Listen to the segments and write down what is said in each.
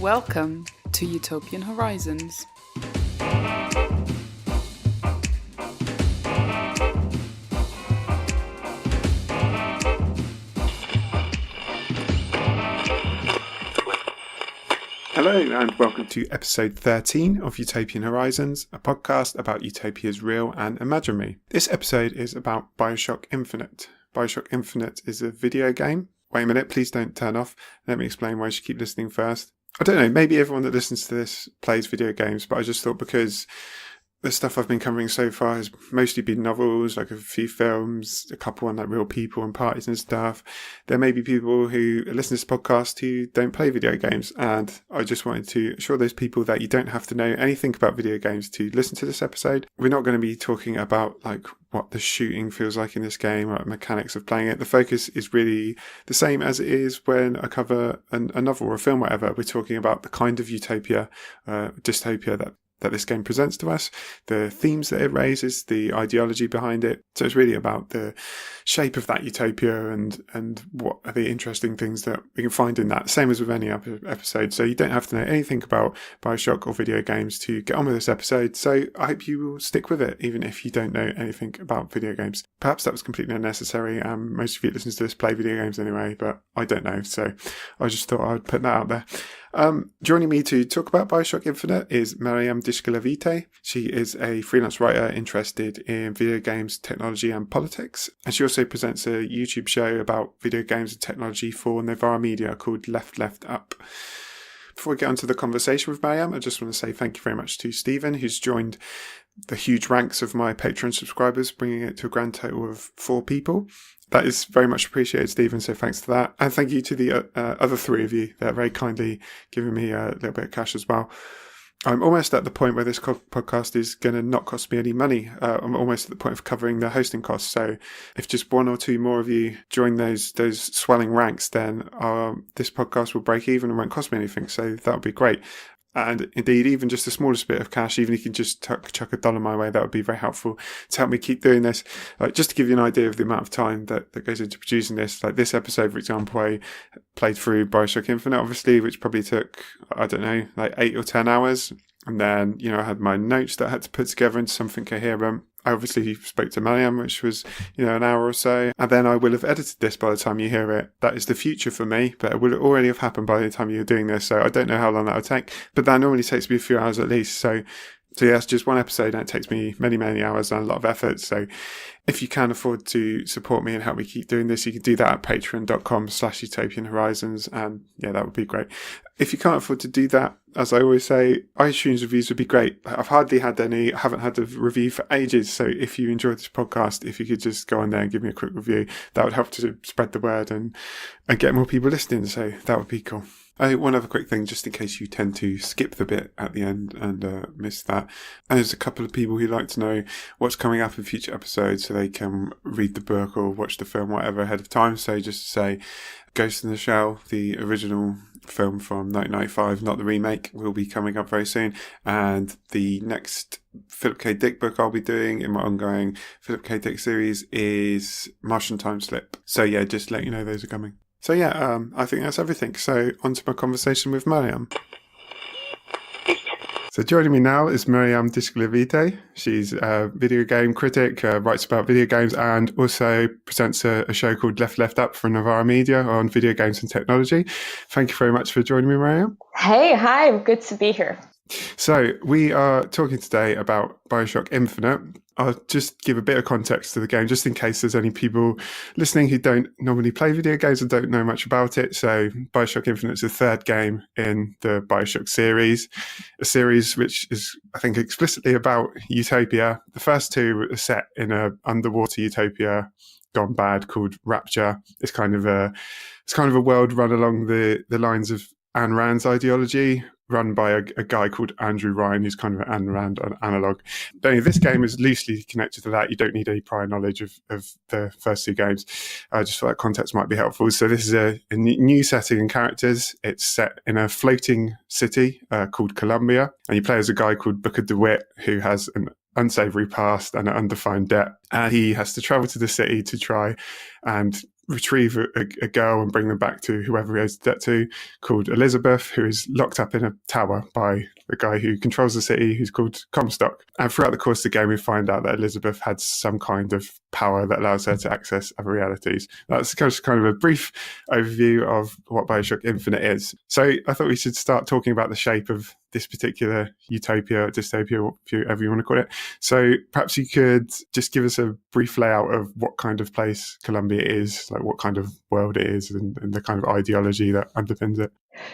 Welcome to Utopian Horizons. Hello and welcome to episode 13 of Utopian Horizons, a podcast about Utopia's real and imaginary. This episode is about Bioshock Infinite. Bioshock Infinite is a video game. Wait a minute, please don't turn off. Let me explain why you should keep listening first. I don't know, maybe everyone that listens to this plays video games, but I just thought because the stuff I've been covering so far has mostly been novels, like a few films, a couple on like real people and parties and stuff. There may be people who listen to this podcast who don't play video games, and I just wanted to assure those people that you don't have to know anything about video games to listen to this episode. We're not going to be talking about like what the shooting feels like in this game or mechanics of playing it. The focus is really the same as it is when I cover a novel or a film, whatever. We're talking about the kind of utopia, dystopia that this game presents to us, the themes that it raises, the ideology behind it. So it's really about the shape of that utopia and what are the interesting things that we can find in that, same as with any other episode. So you don't have to know anything about Bioshock or video games to get on with this episode. So I hope you will stick with it, even if you don't know anything about video games. Perhaps that was completely unnecessary. Most of you listeners to this play video games anyway, but I don't know. So I just thought I'd put that out there. Joining me to talk about Bioshock Infinite is Marijam Didžgalvytė. She is a freelance writer interested in video games, technology and politics. And she also presents a YouTube show about video games and technology for Novara Media called Left Up. Before we get onto the conversation with Marijam, I just want to say thank you very much to Stephen, who's joined the huge ranks of my Patreon subscribers, bringing it to a grand total of 4 people. That is very much appreciated, Stephen, so thanks to that. And thank you to the other 3 of you that are very kindly giving me a little bit of cash as well. I'm almost at the point where this podcast is going to not cost me any money. I'm almost at the point of covering the hosting costs. So if just 1 or 2 more of you join those swelling ranks, then this podcast will break even and won't cost me anything. So that would be great. And indeed, even just the smallest bit of cash, even if you can just chuck $1 my way, that would be very helpful to help me keep doing this. Just to give you an idea of the amount of time that goes into producing this, like this episode, for example, I played through Bioshock Infinite, obviously, which probably took, I don't know, like 8 or 10 hours. And then, I had my notes that I had to put together into something coherent. I obviously spoke to Marijam, which was, an hour or so. And then I will have edited this by the time you hear it. That is the future for me, but it will already have happened by the time you're doing this. So I don't know how long that will take, but that normally takes me a few hours at least. So yeah, it's just one episode and it takes me many, many hours and a lot of effort. So if you can afford to support me and help me keep doing this, you can do that at patreon.com/Utopian Horizons. And yeah, that would be great. If you can't afford to do that, as I always say, iTunes reviews would be great. I've hardly had any. I haven't had a review for ages. So if you enjoyed this podcast, if you could just go on there and give me a quick review, that would help to spread the word and get more people listening. So that would be cool. One other quick thing, just in case you tend to skip the bit at the end and miss that. And there's a couple of people who like to know what's coming up in future episodes so they can read the book or watch the film, whatever, ahead of time. So just to say, Ghost in the Shell, the original film from 1995, not the remake, will be coming up very soon. And the next Philip K. Dick book I'll be doing in my ongoing Philip K. Dick series is Martian Time Slip. So yeah, just let you know those are coming. So yeah, I think that's everything. So on to my conversation with Marijam. So joining me now is Marijam Didžgalvytė. She's a video game critic, writes about video games, and also presents a show called Left Up for Novara Media on video games and technology. Thank you very much for joining me, Marijam. Hey, hi, good to be here. So we are talking today about Bioshock Infinite. I'll just give a bit of context to the game, just in case there's any people listening who don't normally play video games and don't know much about it. So Bioshock Infinite is the 3rd game in the Bioshock series, a series which is, I think, explicitly about utopia. The first 2 are set in a underwater utopia gone bad called Rapture. It's kind of a world run along the lines of Ayn Rand's ideology, run by a guy called Andrew Ryan, who's kind of an Ayn Rand analog. But anyway, this game is loosely connected to that. You don't need any prior knowledge of the first 2 games. I just thought that context might be helpful. So this is a new setting and characters. It's set in a floating city called Columbia, and you play as a guy called Booker DeWitt, who has an unsavory past and an undefined debt. And he has to travel to the city to try and retrieve a girl and bring them back to whoever he owes the debt to, called Elizabeth, who is locked up in a tower by the guy who controls the city, who's called Comstock. And throughout the course of the game, we find out that Elizabeth had some kind of power that allows her to access other realities. That's just kind of a brief overview of what Bioshock Infinite is. So I thought we should start talking about the shape of this particular utopia or dystopia, whatever you want to call it. So perhaps you could just give us a brief layout of what kind of place Columbia is, like what kind of world it is, and the kind of ideology that underpins it.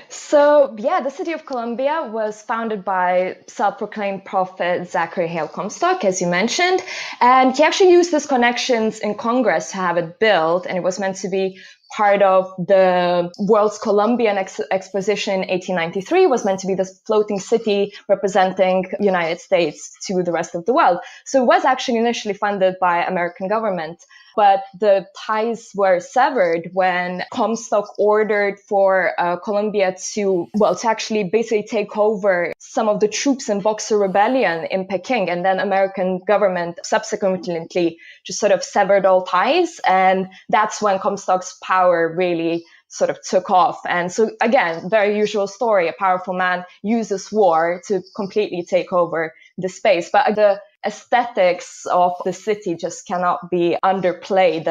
So, the city of Columbia was founded by self-proclaimed prophet Zachary Hale Comstock, as you mentioned. And he actually used his connections in Congress to have it built. And it was meant to be part of the World's Columbian Exposition in 1893, was meant to be this floating city representing the United States to the rest of the world. So it was actually initially funded by American government. But the ties were severed when Comstock ordered for Columbia to actually basically take over some of the troops in Boxer Rebellion in Peking. And then American government subsequently just sort of severed all ties. And that's when Comstock's power really sort of took off. And so, again, very usual story. A powerful man uses war to completely take over the space. But the aesthetics of the city just cannot be underplayed.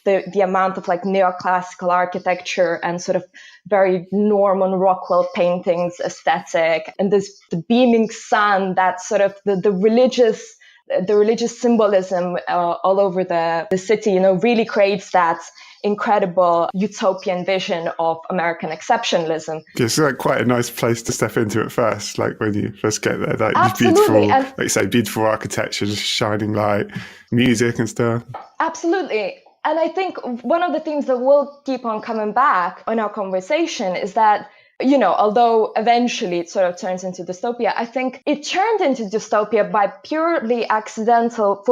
The amount of like neoclassical architecture and sort of very Norman Rockwell paintings aesthetic, and the beaming sun, that sort of the religious symbolism all over the city, really creates that incredible utopian vision of American exceptionalism. It's like quite a nice place to step into at first, like when you first get there, like Absolutely. beautiful, like you say, beautiful architecture, just shining light, music and stuff. Absolutely. And I think one of the themes that will keep on coming back in our conversation is that, although eventually it sort of turns into dystopia, I think it turned into dystopia by purely accidental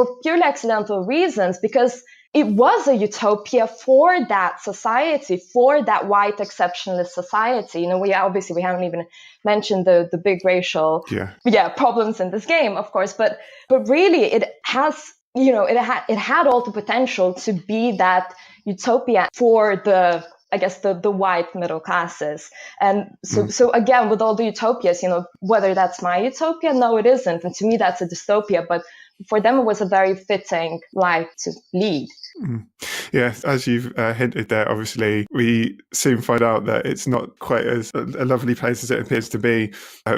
reasons, because it was a utopia for that society, for that white exceptionalist society. We haven't even mentioned the big racial problems in this game, of course, but really it has, it had all the potential to be that utopia for the white middle classes. And so again, with all the utopias, whether that's my utopia, no, it isn't. And to me, that's a dystopia. But for them, it was a very fitting life to lead. Yeah, as you've hinted there, obviously, we soon find out that it's not quite as a lovely place as it appears to be.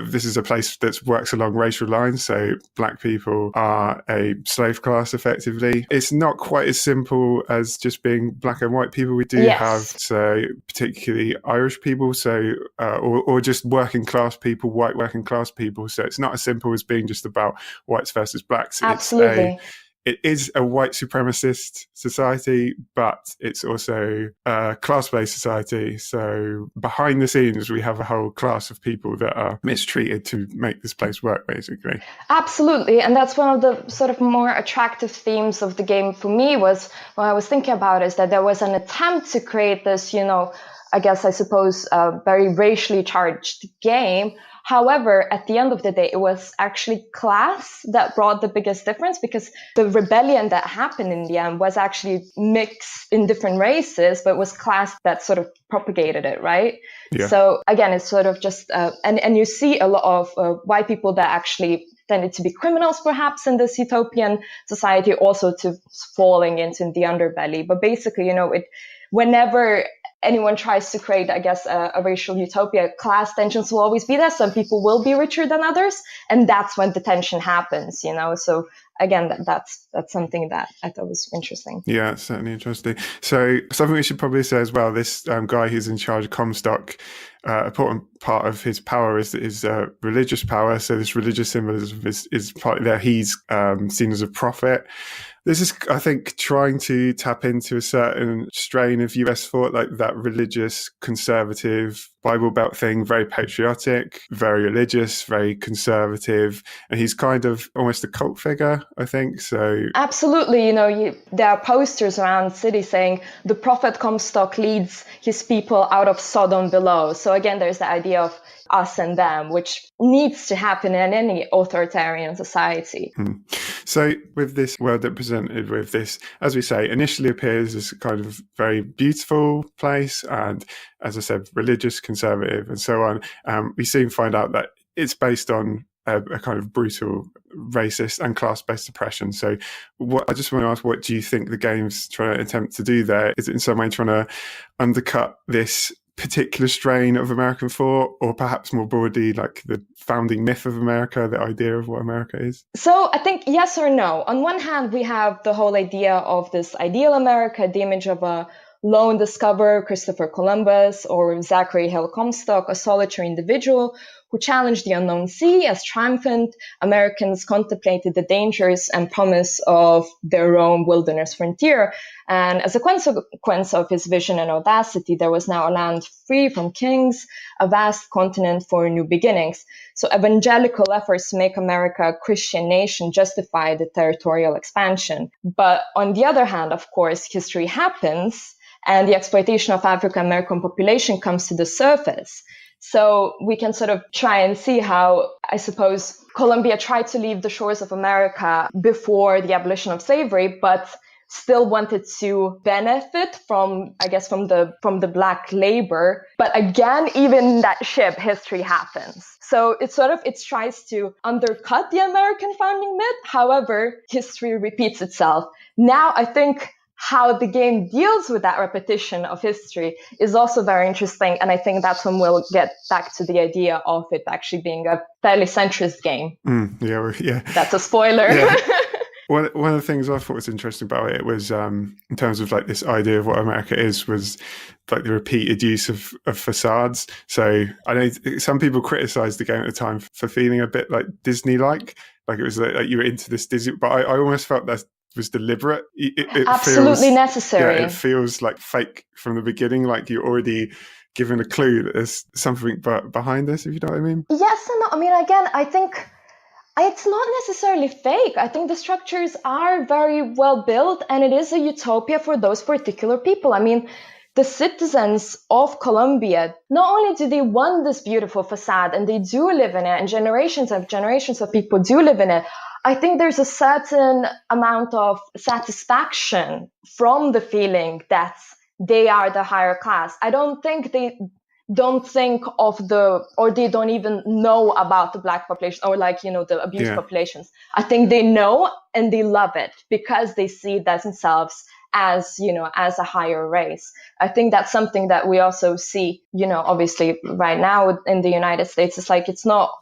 This is a place that works along racial lines, so black people are a slave class, effectively. It's not quite as simple as just being black and white people. We do have, so particularly Irish people, so or just working class people, white working class people. So it's not as simple as being just about whites versus blacks. Absolutely. It is a white supremacist society, but it's also a class-based society. So behind the scenes, we have a whole class of people that are mistreated to make this place work, basically. Absolutely. And that's one of the sort of more attractive themes of the game for me, was what I was thinking about, is that there was an attempt to create this, very racially charged game. However, at the end of the day, it was actually class that brought the biggest difference, because the rebellion that happened in the end was actually mixed in different races, but it was class that sort of propagated it, right? Yeah. So again, it's sort of just, and you see a lot of white people that actually tended to be criminals, perhaps, in this utopian society, also to falling into the underbelly. But basically, whenever anyone tries to create, a racial utopia, class tensions will always be there. Some people will be richer than others, and that's when the tension happens, So again, that's something that I thought was interesting. Yeah, it's certainly interesting. So something we should probably say as well, this guy who's in charge of Comstock, an important part of his power is religious power. So this religious symbolism is partly there. He's seen as a prophet. This is, I think, trying to tap into a certain strain of US thought, like that religious, conservative, Bible Belt thing, very patriotic, very religious, very conservative. And he's kind of almost a cult figure. I think. So absolutely, there are posters around cities saying the prophet Comstock leads his people out of Sodom below. So again, there's the idea of us and them, which needs to happen in any authoritarian society. So with this world that presented with this, as we say, initially appears as a kind of very beautiful place and, as I said, religious, conservative and so on, we soon find out that it's based on a kind of brutal, racist and class-based oppression. So I just want to ask, what do you think the game's trying to attempt to do there? Is it in some way trying to undercut this particular strain of American thought, or perhaps more broadly, like the founding myth of America, the idea of what America is? So I think yes or no. On one hand, we have the whole idea of this ideal America, the image of a lone discoverer, Christopher Columbus, or Zachary Hill Comstock, a solitary individual who challenged the unknown sea. As triumphant Americans contemplated the dangers and promise of their own wilderness frontier. And as a consequence of his vision and audacity, there was now a land free from kings, a vast continent for new beginnings. So evangelical efforts to make America a Christian nation justify the territorial expansion. But on the other hand, of course, history happens, and the exploitation of African American population comes to the surface. So we can sort of try and see how, I suppose, Colombia tried to leave the shores of America before the abolition of slavery, but still wanted to benefit from the black labor. But again, even in that ship, history happens. So it tries to undercut the American founding myth. However, history repeats itself. Now, I think how the game deals with that repetition of history is also very interesting. And I think that's when we'll get back to the idea of it actually being a fairly centrist game. Yeah. That's a spoiler. Yeah. One of the things I thought was interesting about it was, in terms of like this idea of what America is, was like the repeated use of facades. So I know some people criticized the game at the time for feeling a bit like Disney-like it was like you were into this Disney, but I almost felt that was deliberate. It absolutely feels necessary. Yeah, it feels like fake from the beginning, like you're already given a clue that there's something behind this, if you know what I mean. Yes and no. I mean, again, I think it's not necessarily fake. I think the structures are very well built, and it is a utopia for those particular people. I mean, the citizens of Colombia, not only do they want this beautiful facade and they do live in it, and generations of people do live in it, I think there's a certain amount of satisfaction from the feeling that they are the higher class. I don't think they don't think of or they don't even know about the black population or the abused populations. I think they know and they love it because they see themselves as a higher race. I think that's something that we also see, obviously right now in the United States. It's like, it's not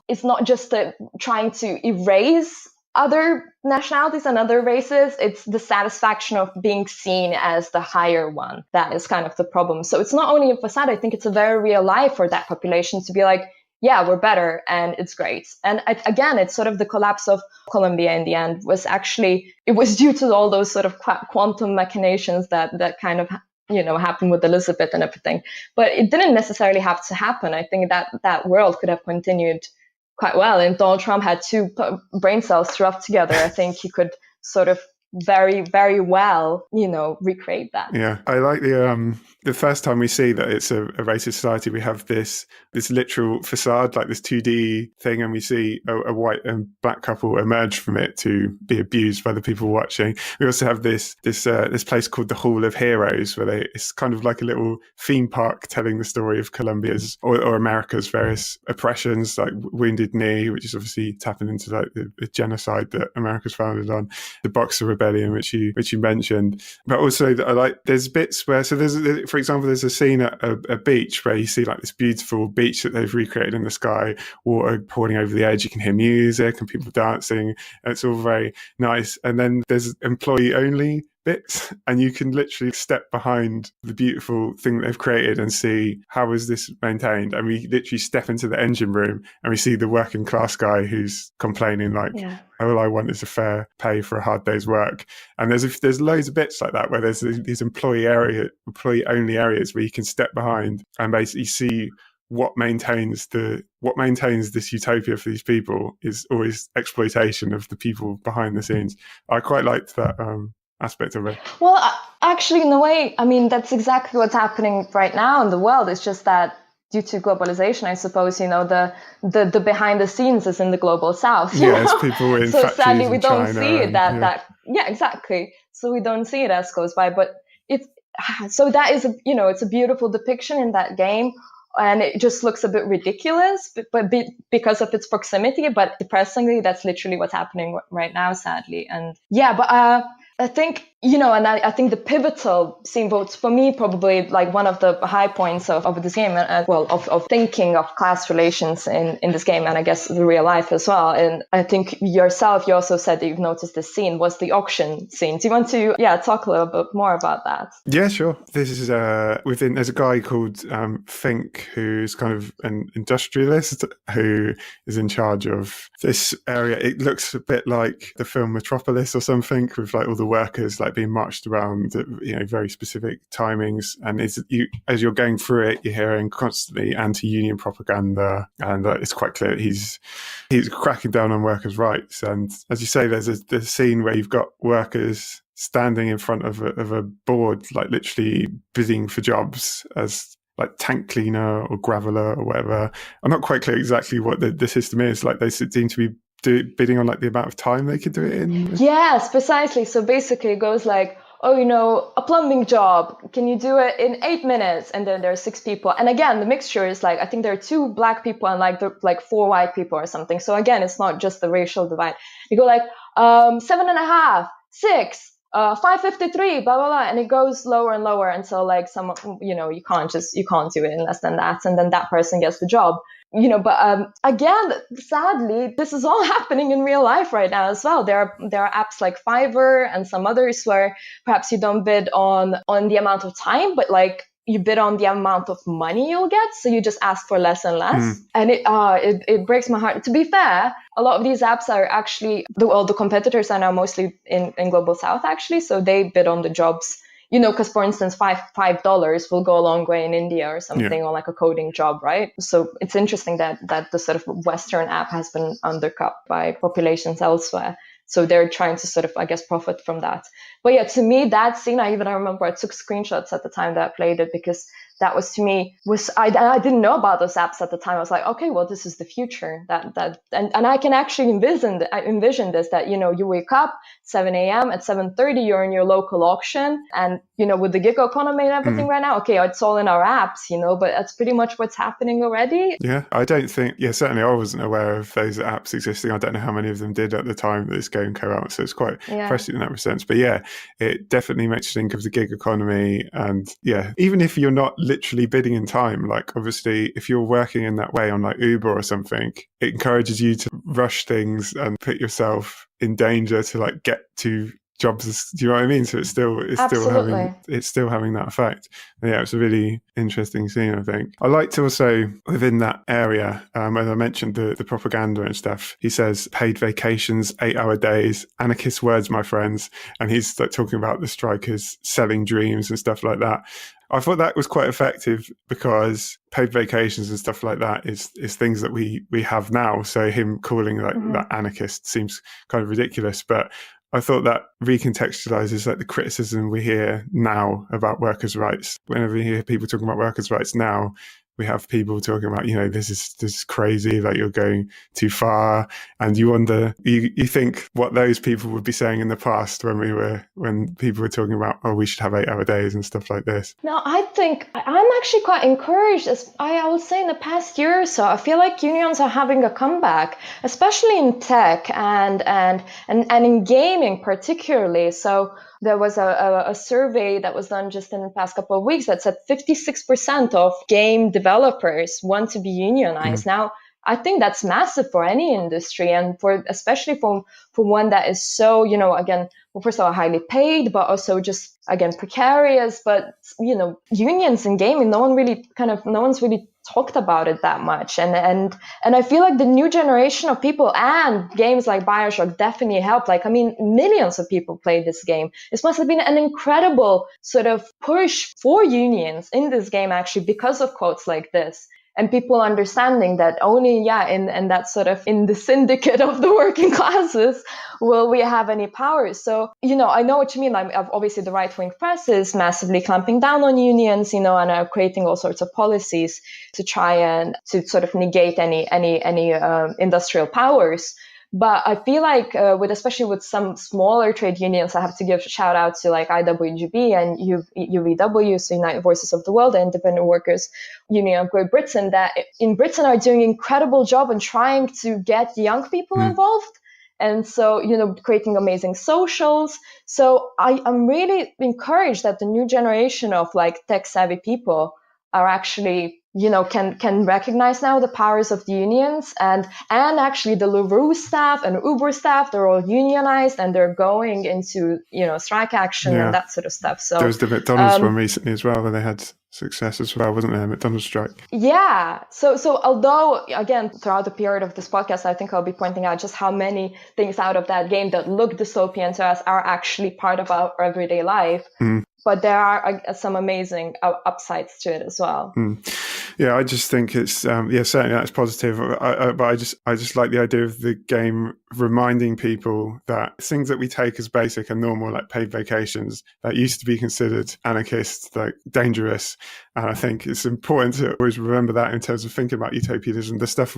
just trying to erase other nationalities and other races. It's the satisfaction of being seen as the higher one that is kind of the problem. So it's not only a facade. I think it's a very real life for that population to be like, yeah, we're better and it's great. And again, it's sort of the collapse of Colombia in the end it was due to all those sort of quantum machinations that kind of happened with Elizabeth and everything. But it didn't necessarily have to happen. I think that world could have continued quite well. And Donald Trump had two brain cells rubbed together. I think he could sort of very, very well, recreate that. Yeah, I like the first time we see that it's a racist society, we have this literal facade, like this 2D thing, and we see a white and black couple emerge from it to be abused by the people watching. We also have this place called the Hall of Heroes, where it's kind of like a little theme park telling the story of Colombia's or America's various oppressions, like Wounded Knee, which is obviously tapping into like the genocide that America's founded on, the Boxer Rebellion, which you mentioned. But also there's bits where, so for example, there's a scene at a beach where you see like this beautiful beach that they've recreated in the sky, water pouring over the edge, you can hear music and people dancing, and it's all very nice. And then there's employee only bits, and you can literally step behind the beautiful thing that they've created and see how is this maintained. And we literally step into the engine room and we see the working class guy who's complaining like, all I want is a fair pay for a hard day's work. And there's loads of bits like that where there's these employee only areas where you can step behind and basically see what maintains this utopia for these people is always exploitation of the people behind the scenes. I quite liked that aspect of it. Well, actually, in a way, I mean, that's exactly what's happening right now in the world. It's just that due to globalization, I suppose, the behind the scenes is in the global south. Yes, people in so sadly we don't China see it yeah, exactly. So we don't see it as goes by, but so that is it's a beautiful depiction in that game. And it just looks a bit ridiculous, but because of its proximity. But depressingly, that's literally what's happening right now, sadly. And yeah, but I think, and I think the pivotal scene votes for me, probably like one of the high points of this game, of thinking of class relations in this game, and I guess the real life as well. And I think you also said that you've noticed this scene was the auction scene. Do you want to, talk a little bit more about that? Yeah, sure. This is there's a guy called Fink, who's kind of an industrialist who is in charge of this area. It looks a bit like the film Metropolis or something, with like all the workers like being marched around at very specific timings, and as you're going through it, you're hearing constantly anti-union propaganda, and it's quite clear he's cracking down on workers' rights. And as you say, there's a scene where you've got workers standing in front of a board, like literally bidding for jobs as like tank cleaner or graveler or whatever. I'm not quite clear exactly what the system is. Like they seem to be bidding on like the amount of time they could do it in. Yes, precisely. So basically it goes like, a plumbing job, can you do it in 8 minutes? And then there are 6 people. And again, the mixture is like, I think there are 2 black people and like 4 white people or something. So again, it's not just the racial divide. You go like 7.5, 6, 5:53, blah blah blah, and it goes lower and lower until like someone, you can't do it in less than that, and then that person gets the job. But again, sadly, this is all happening in real life right now as well. There are apps like Fiverr and some others where perhaps you don't bid on the amount of time, but like you bid on the amount of money you'll get. So you just ask for less and less. And it breaks my heart. To be fair, a lot of these apps are actually, the competitors are now mostly in Global South, actually. So they bid on the jobs, because for instance, $5 will go a long way in India or something, or like a coding job, right? So it's interesting that the sort of Western app has been undercut by populations elsewhere. So they're trying to sort of, I guess, profit from that. But yeah, to me, that scene, I remember I took screenshots at the time that I played it, because that was, to me, I didn't know about those apps at the time. I was like, okay, well, this is the future. And I can actually envision this, that, you wake up 7 a.m. at 7:30, you're in your local auction, and, with the gig economy and everything right now, okay, it's all in our apps, but that's pretty much what's happening already. Yeah, I don't think, certainly I wasn't aware of those apps existing. I don't know how many of them did at the time that this game came out. So it's quite prescient in that sense. But yeah, it definitely makes you think of the gig economy. And yeah, even if you're not literally bidding in time, like obviously if you're working in that way on like Uber or something, it encourages you to rush things and put yourself in danger to like get to jobs. Do you know what I mean? So it's still having that effect. And yeah, it's a really interesting scene, I think. I liked also within that area, as I mentioned, the propaganda and stuff. He says paid vacations, 8-hour days, anarchist words, my friends. And he's like talking about the strikers selling dreams and stuff like that. I thought that was quite effective, because paid vacations and stuff like that is things that we have now. So him calling that anarchist seems kind of ridiculous, but I thought that recontextualizes like the criticism we hear now about workers' rights. Whenever you hear people talking about workers' rights now, we have people talking about, this is crazy, like you're going too far. And you wonder, you think what those people would be saying in the past when people were talking about, we should have 8-hour days and stuff like this. No, I think I'm actually quite encouraged. As I would say in the past year or so, I feel like unions are having a comeback, especially in tech and in gaming particularly. So there was a survey that was done just in the past couple of weeks that said 56% of game developers want to be unionized. Now, I think that's massive for any industry, and especially for one that is so, again, well, first of all, highly paid, but also just, again, precarious. But, unions in gaming, no one's really talked about it that much. And I feel like the new generation of people and games like Bioshock definitely helped. Like, millions of people played this game. This must have been an incredible sort of push for unions in this game, actually, because of quotes like this. and people understanding that only, in that sort of, in the syndicate of the working classes, will we have any power. So, I know what you mean. Obviously, the right-wing press is massively clamping down on unions, and are creating all sorts of policies to try and to sort of negate any industrial powers. But I feel like especially with some smaller trade unions, I have to give a shout out to like IWGB and UVW, so United Voices of the World, the Independent Workers Union of Great Britain, that in Britain are doing an incredible job in trying to get young people involved. And so, creating amazing socials. So I'm really encouraged that the new generation of like tech savvy people are actually, can recognize now the powers of the unions, and actually the Deliveroo staff and Uber staff, they're all unionized and they're going into, strike action and that sort of stuff. So there was the McDonald's one recently as well, where they had success as well, wasn't there? McDonald's strike. Yeah. So although, again, throughout the period of this podcast, I think I'll be pointing out just how many things out of that game that look dystopian to us are actually part of our everyday life. But there are some amazing upsides to it as well. Yeah, I just think it's certainly that's positive. But I just like the idea of the game reminding people that things that we take as basic and normal, like paid vacations, that used to be considered anarchist, like dangerous. And I think it's important to always remember that in terms of thinking about utopianism. The stuff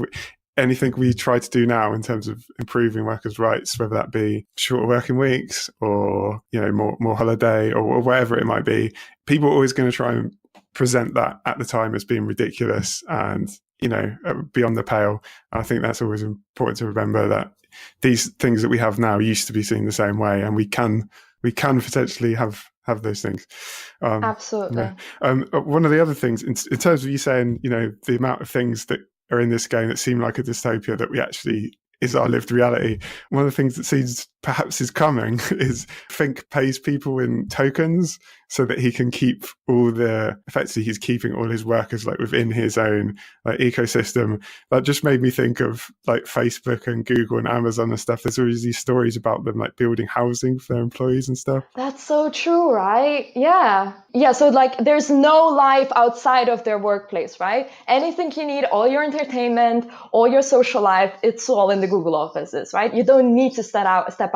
anything we try to do now in terms of improving workers' rights, whether that be shorter working weeks or, more holiday or whatever it might be, people are always going to try and present that at the time as being ridiculous and, beyond the pale. I think that's always important to remember, that these things that we have now used to be seen the same way, and we can potentially have those things. Absolutely. One of the other things in terms of you saying, the amount of things that are in this game that seem like a dystopia that we actually is our lived reality. One of the things that seems perhaps is coming is Fink pays people in tokens so that he can keep effectively he's keeping all his workers like within his own like ecosystem. That just made me think of like Facebook and Google and Amazon and stuff. There's always these stories about them like building housing for their employees and stuff. That's so true, right? Yeah. So like there's no life outside of their workplace, right? Anything you need, all your entertainment, all your social life, it's all in the Google offices, right? You don't need to step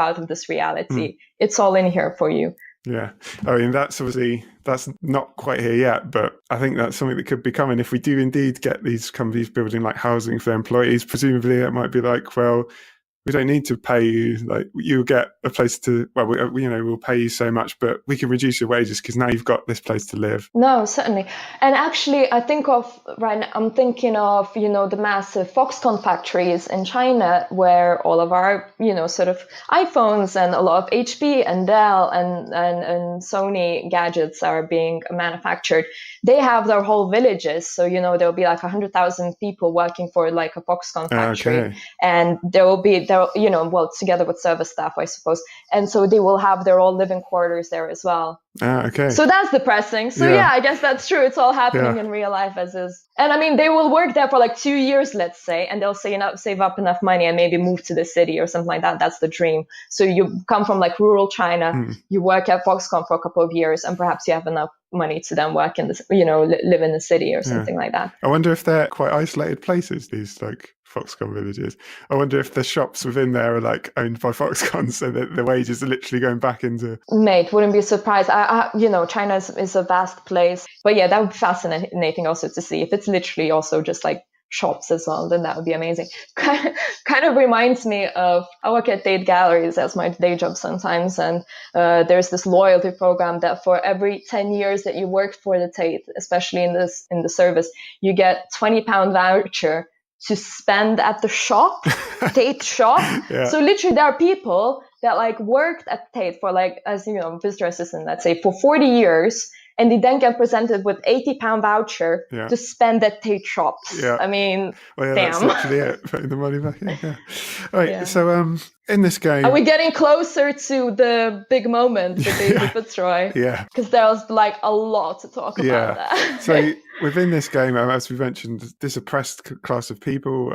out of this reality. It's all in here for you. Yeah. I mean, that's not quite here yet, but I think that's something that could be coming. If we do indeed get these companies building like housing for their employees, presumably it might be like, well, we don't need to pay you, like you'll get a place to, well, we'll pay you so much, but we can reduce your wages because now you've got this place to live. No, certainly. And actually, I'm thinking of the massive Foxconn factories in China where all of our, sort of iPhones and a lot of HP and Dell and Sony gadgets are being manufactured. They have their whole villages. So, there'll be like 100,000 people working for like a Foxconn factory. Okay. And together with service staff, I suppose. And so they will have their own living quarters there as well. Okay. So that's depressing. So yeah, I guess that's true. It's all happening in real life as is. And I mean, they will work there for like 2 years, let's say, and they'll save up enough money and maybe move to the city or something like that. That's the dream. So you come from like rural China, you work at Foxconn for a couple of years, and perhaps you have enough money to then work in this, live in the city or something like that. I wonder if they're quite isolated places, these like Foxconn villages. I wonder if the shops within there are like owned by Foxconn, so that the wages are literally going back into. Mate, wouldn't be surprised. China is a vast place, but yeah, that would be fascinating also to see if it's literally also just like shops as well. Then that would be amazing. Kind of reminds me of, I work at Tate Galleries as my day job sometimes, and there's this loyalty program that for every 10 years that you worked for the Tate, especially in the service, you get £20 voucher to spend at the shop, Tate shop. Yeah. So literally there are people that like worked at Tate for like, as visitor assistant, let's say for 40 years. And they then get presented with £80 voucher to spend at Tate shops. Yeah. I mean, damn. That's literally it, putting the money back in. Yeah. All right, so in this game... Are we getting closer to the big moment with David Fitzroy? Yeah. Because there's like a lot to talk about that. So within this game, as we mentioned, this oppressed class of people,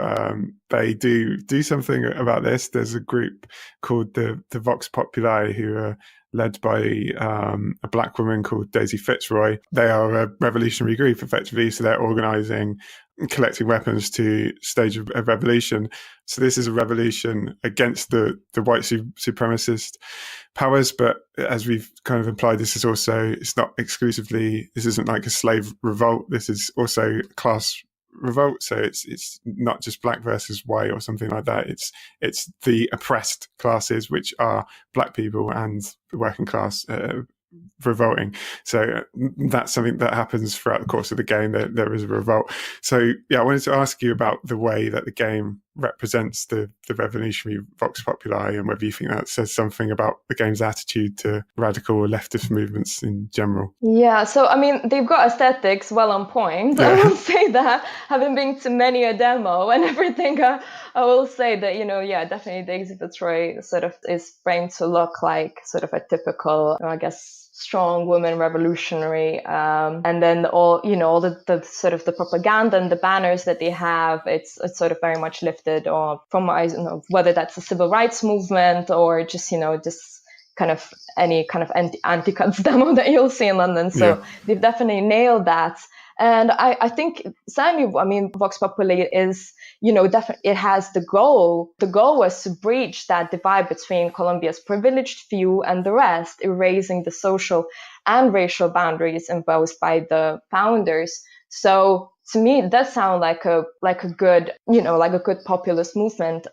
they do something about this. There's a group called the Vox Populi who are led by a black woman called Daisy Fitzroy. They are a revolutionary group, effectively, so they're organising, collecting weapons to stage a revolution. So this is a revolution against the white supremacist powers, but as we've kind of implied, this isn't like a slave revolt. This is also a class revolt. So it's not just black versus white or something like that. It's the oppressed classes, which are black people and the working class, revolting. So that's something that happens throughout the course of the game. There is a revolt. So yeah, I wanted to ask you about the way that the game represents the revolutionary Vox Populi, and whether you think that says something about the game's attitude to radical or leftist movements in general. Yeah, so I mean, they've got aesthetics well on point. Yeah. I will say that, having been to many a demo and everything, I will say that, definitely Daisy Fitzroy sort of is framed to look like sort of a typical, I guess, strong woman revolutionary, and then all the sort of the propaganda and the banners that they have, it's sort of very much lifted from, I don't know, whether that's a civil rights movement or just kind of any kind of anti-cuts demo that you'll see in London. So they've definitely nailed that. And I think certainly, I mean, Vox Populi is, definitely, it has the goal. The goal was to breach that divide between Colombia's privileged few and the rest, erasing the social and racial boundaries imposed by the founders. So to me, it does sound like a good, like a good populist movement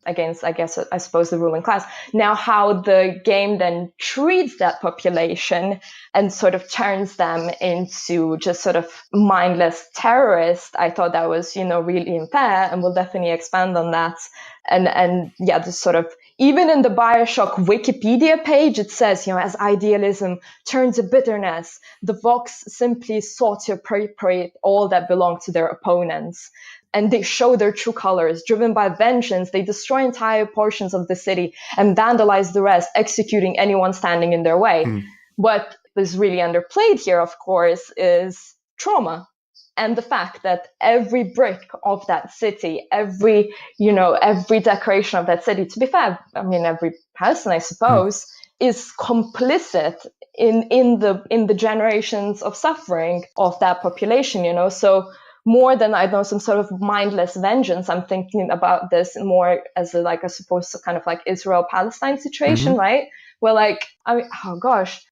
against, I suppose, the ruling class. Now, how the game then treats that population and sort of turns them into just sort of mindless terrorists, I thought that was, really unfair, and we'll definitely expand on that. And just sort of, even in the Bioshock Wikipedia page, it says, as idealism turned to bitterness, the Vox simply sought to appropriate all that belonged to their opponents. And they show their true colors. Driven by vengeance, they destroy entire portions of the city and vandalize the rest, executing anyone standing in their way. What is really underplayed here, of course, is trauma. And the fact that every brick of that city, every decoration of that city, to be fair, I mean, every person, I suppose, is complicit in the generations of suffering of that population, So more than, I know, some sort of mindless vengeance, I'm thinking about this more as I suppose, kind of like Israel-Palestine situation, right? Where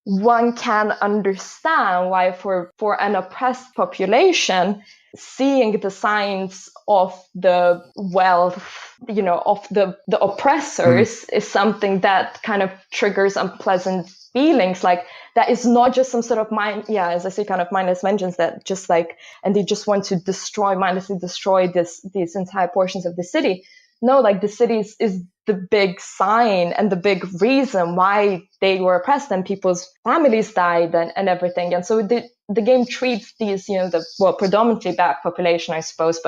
one can understand why for an oppressed population, seeing the signs of the wealth, of the oppressors is something that kind of triggers unpleasant feelings. Like, that is not just some sort of as I say, kind of mindless vengeance that just and they just want to mindlessly destroy these entire portions of the city. No, the city is the big sign and the big reason why they were oppressed and people's families died and everything. And so the game treats these, predominantly black population, I suppose,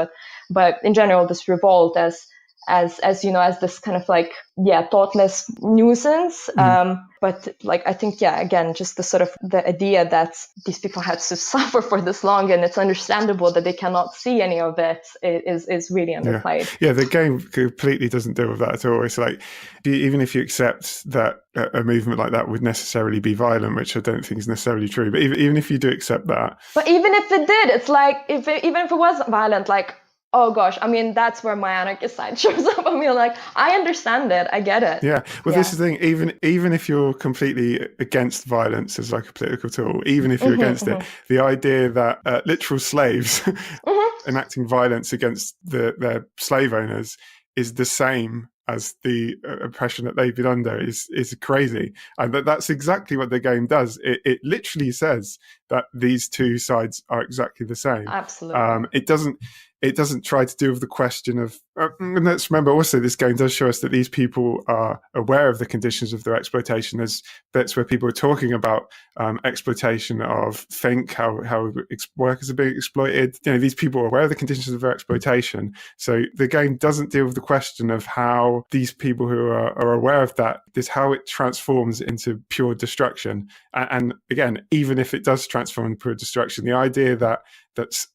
but in general, this revolt as this kind of thoughtless nuisance. But I think, again, just the sort of the idea that these people had to suffer for this long, and it's understandable that they cannot see any of it, is really underplayed. Yeah, the game completely doesn't deal with that at all. It's like, even if you accept that a movement like that would necessarily be violent, which I don't think is necessarily true, but even if you do accept that. But even if it did, it's even if it wasn't violent, oh gosh, I mean, that's where my anarchist side shows up. I mean, I understand it, I get it. Yeah, well, this is the thing. Even if you're completely against violence as a political tool, even if you're against it, the idea that literal slaves enacting violence against their slave owners is the same as the oppression that they've been under is crazy. And that's exactly what the game does. It literally says that these two sides are exactly the same. Absolutely. It doesn't try to deal with the question of, and let's remember also, this game does show us that these people are aware of the conditions of their exploitation. That's where people are talking about exploitation of how workers are being exploited. These people are aware of the conditions of their exploitation. So the game doesn't deal with the question of how these people who are aware of that, how it transforms into pure destruction. And again, even if it does transform into pure destruction, the idea that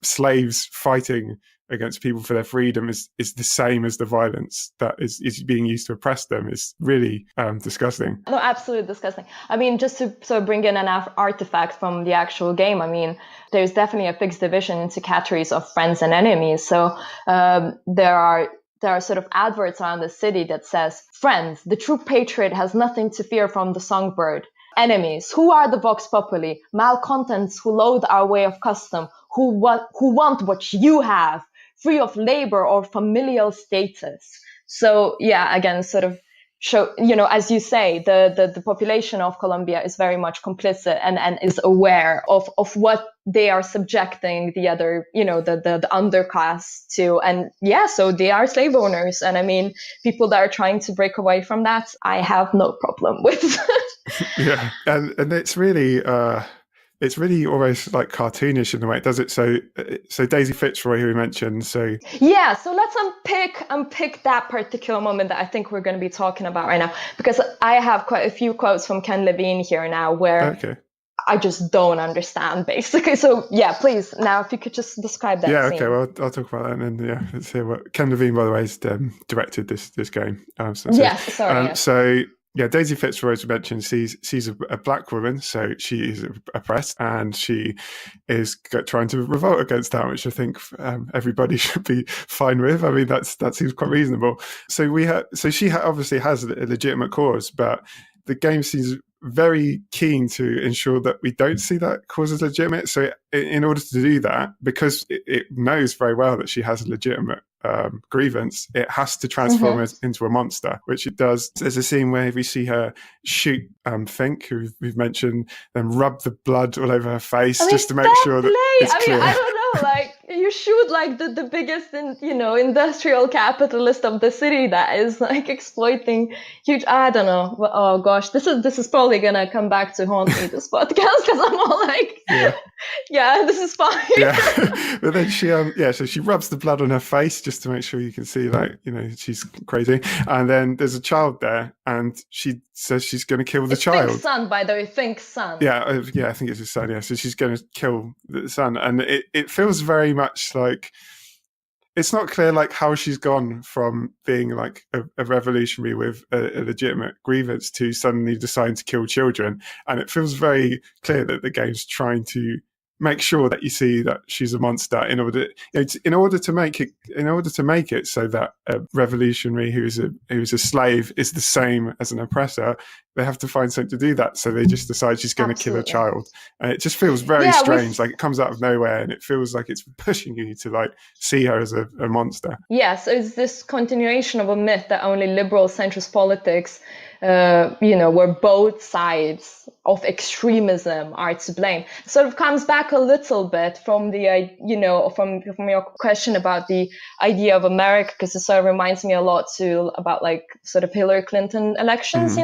slaves fighting against people for their freedom is the same as the violence that is being used to oppress them is really disgusting. No, absolutely disgusting. I mean, just to sort of bring in an artifact from the actual game, I mean, there's definitely a fixed division into categories of friends and enemies. So there are sort of adverts around the city that says, friends, the true patriot has nothing to fear from the songbird. Enemies, who are the Vox Populi? Malcontents who loathe our way of custom, who want what you have, free of labor or familial status. So yeah, again, sort of show, as you say, the population of Colombia is very much complicit and is aware of what they are subjecting the other, the underclass to. And yeah, so they are slave owners. And I mean, people that are trying to break away from that, I have no problem with. Yeah. And it's really almost like cartoonish in the way it does it. So Daisy Fitzroy, who we mentioned. So yeah, so let's unpick that particular moment that I think we're going to be talking about right now, because I have quite a few quotes from Ken Levine here now where I just don't understand, basically. So yeah, please, now if you could just describe that. Yeah, scene. okay. Well, I'll talk about that, and then let's hear what Ken Levine, by the way, has directed this game. So Daisy Fitzroy, as mentioned, she's a black woman, so she is oppressed, and she is trying to revolt against that, which I think everybody should be fine with. I mean, that seems quite reasonable. So she obviously has a legitimate cause, but the game seems very keen to ensure that we don't see that cause as legitimate. So in order to do that, because it knows very well that she has a legitimate grievance, it has to transform it into a monster, which it does. There's a scene where we see her shoot Fink, who we've mentioned, then rub the blood all over her face just to make sure that it's clear. I don't know, like you shoot like the biggest industrial capitalist of the city that is like exploiting huge, I don't know. Oh gosh, this is probably gonna come back to haunt me, this podcast, because I'm all like yeah, this is fine. Yeah. But then so she rubs the blood on her face just to make sure you can see, like, she's crazy. And then there's a child there, and she says she's going to kill the child. Fink's son, by the way, Fink's son. Yeah, I think it's his son. Yeah, so she's going to kill the son, and it feels very much like it's not clear like how she's gone from being like a revolutionary with a legitimate grievance to suddenly deciding to kill children. And it feels very clear that the game's trying to make sure that you see that she's a monster in order to make it so that a revolutionary who's a slave is the same as an oppressor. They have to find something to do that, so they just decide she's going to kill a child, and it just feels very strange. Like it comes out of nowhere, and it feels like it's pushing you to like see her as a monster. Yes, it's this continuation of a myth that only liberal centrist politics, where both sides of extremism are to blame. Sort of comes back a little bit from the, from your question about the idea of America, because it sort of reminds me a lot too about like sort of Hillary Clinton elections,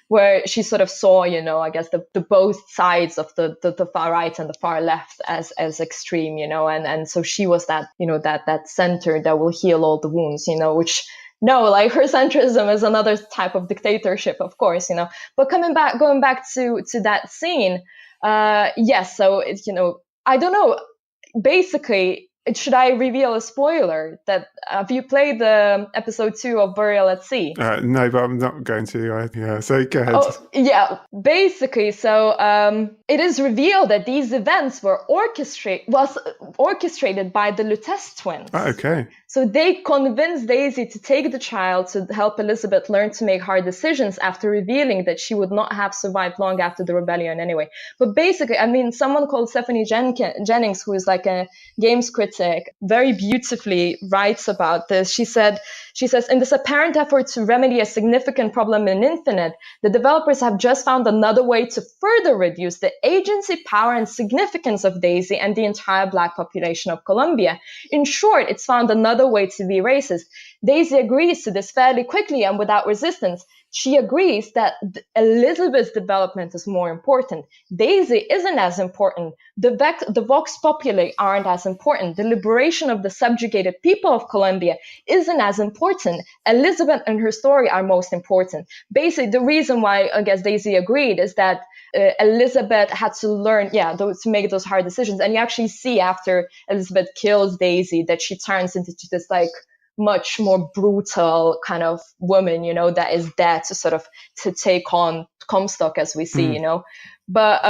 where she sort of saw, I guess the both sides of the far right and the far left as extreme, and so she was that, that center that will heal all the wounds, which. No, like her centrism is another type of dictatorship, of course, But going back to that scene, yes. So it's, I don't know. Basically, should I reveal a spoiler? That have you played the episode 2 of Burial at Sea? No, but I'm not going to. So go ahead. Oh, yeah. Basically, so it is revealed that these events were orchestrated by the Lutece twins. Oh, okay. So they convinced Daisy to take the child to help Elizabeth learn to make hard decisions after revealing that she would not have survived long after the rebellion anyway. But basically, I mean, someone called Stephanie Jennings, who is like a games critic, very beautifully writes about this. She says, in this apparent effort to remedy a significant problem in Infinite, the developers have just found another way to further reduce the agency, power, and significance of Daisy and the entire Black population of Colombia. In short, it's found another way to be racist. Daisy agrees to this fairly quickly and without resistance. She agrees that Elizabeth's development is more important. Daisy isn't as important. The Vox Populi aren't as important. The liberation of the subjugated people of Colombia isn't as important. Elizabeth and her story are most important. Basically, the reason why I guess Daisy agreed is that Elizabeth had to learn, to make those hard decisions. And you actually see after Elizabeth kills Daisy that she turns into this like much more brutal kind of woman, that is there to sort of to take on Comstock, as we see, But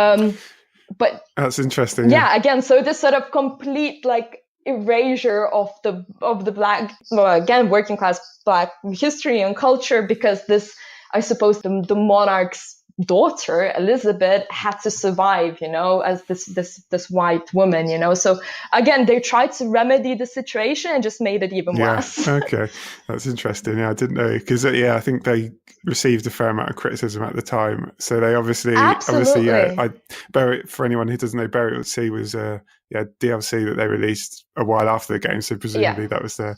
that's interesting. Yeah, again, so this sort of complete like erasure of the black, again, working class black history and culture, because this, I suppose, the monarch's daughter Elizabeth had to survive, as this white woman, So again, they tried to remedy the situation and just made it even worse. Okay, that's interesting. I didn't know, because I think they received a fair amount of criticism at the time. So they obviously, I Burial, for anyone who doesn't know, Burial at Sea was DLC that they released a while after the game. So presumably that was the